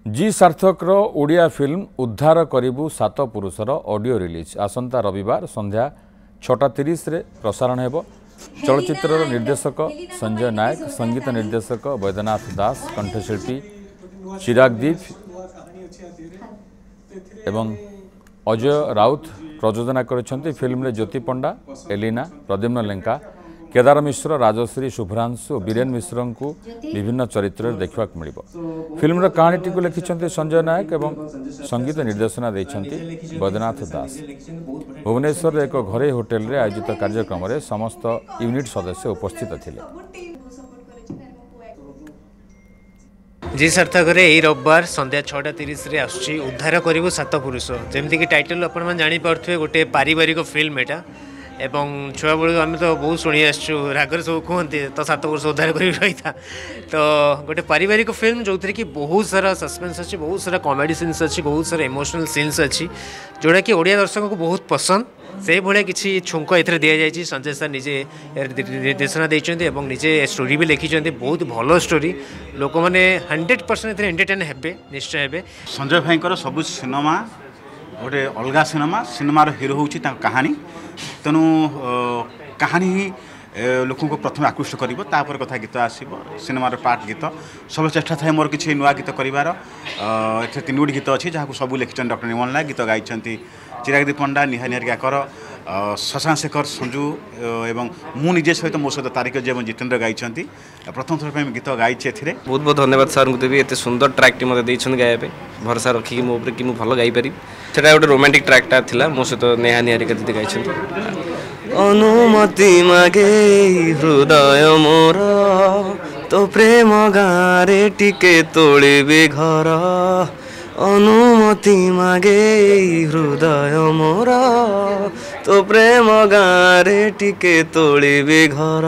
जी सार्थक ओडिया फिल्म उद्धार करिबु सात पुरुषर ऑडियो रिलीज आसंता रविवार संध्या 6:30 रे प्रसारण हेबो। चलचित्र निर्देशक संजय नायक, संगीत निर्देशक वैद्यनाथ दास, कंठशिल्पी चिराग दीप एवं अजय राउत प्रयोजना करिसेंती। फिल्म रे ज्योति पंडा, एलिना, प्रद्युम्न लेंका, केदार मिश्र, राजश्री, शुभ्रांशु और बीरेन मिश्र को विभिन्न चरित्र देखा मिल। फिल्म कहानी को लिखिं संजय नायक एवं संगीत निर्देशना देते वैद्यनाथ दास। भुवनेश्वर एक घरे होटेल रे आयोजित कार्यक्रम में समस्त यूनिट सदस्य उपस्थित थिले। जी सार्थक यही रविवार संध्या 6:30 रे आसुची उद्धार करिबु सात पुरुष। जमती कि टाइटल आपण जानी पारथुवे गोटे पारिवारिक फिल्म एटा एवं छुआ बेलू आम तो बहुत शुणी आसु रागर सब कहते तो 7 वर्ष उद्धार कर रही था। तो गोटे पारिवारिक फिल्म जो थी कि बहुत सारा सस्पेंस अच्छी, बहुत सारा कॉमेडी सीन्स अच्छी, बहुत सारा इमोशनल सीन्स अच्छी जोड़ा कि ओडिया दर्शक को बहुत पसंद। से भाया किसी छुंक ए दि जाए। संजय सर निजे निर्देशना देते निजे स्टोरी भी लिखिं। बहुत भल स्टोरी, लोक मैंने 100% एंटरटेन हे निश्चय हे। संजय भाई सब सिनेमा गोटे अलग सिनेमार हिरो हूँ कहानी। तेणु कहानी ही लोक प्रथम आकृष्ट कर कथा गीत आसो सिनेमार पार्ट गीत सब चेष्टा थाए मोर किसी नुआ गीत करार। 3 गीत अच्छी जहाँ सब लिखिं डॉक्टर निमल नायक, गीत गाई चिराग दीप पंडा, निहार निहारिकाकर, शशांक शेखर, संजू एवं मु निजे सहित मो सहित तारिक जी और जितेन्द्र गाई। प्रथम थर पर गीत गाई। बहुत बहुत धन्यवाद सर को भी एत सुंदर ट्रैक्ट मत गायबे भरोसा रखिकी मो कि भल गाईपारि। सेटा गोटे रोमांटिक ट्रैक्टा थिला मो सहित नेहा निहारिका दीदी गाई। अनुमति मागे हृदय मोर तो प्रेम गारे टिके तोड़े घर। अनुमति मागे हृदय मोर तो प्रेम गारे टिके तोड़े घर।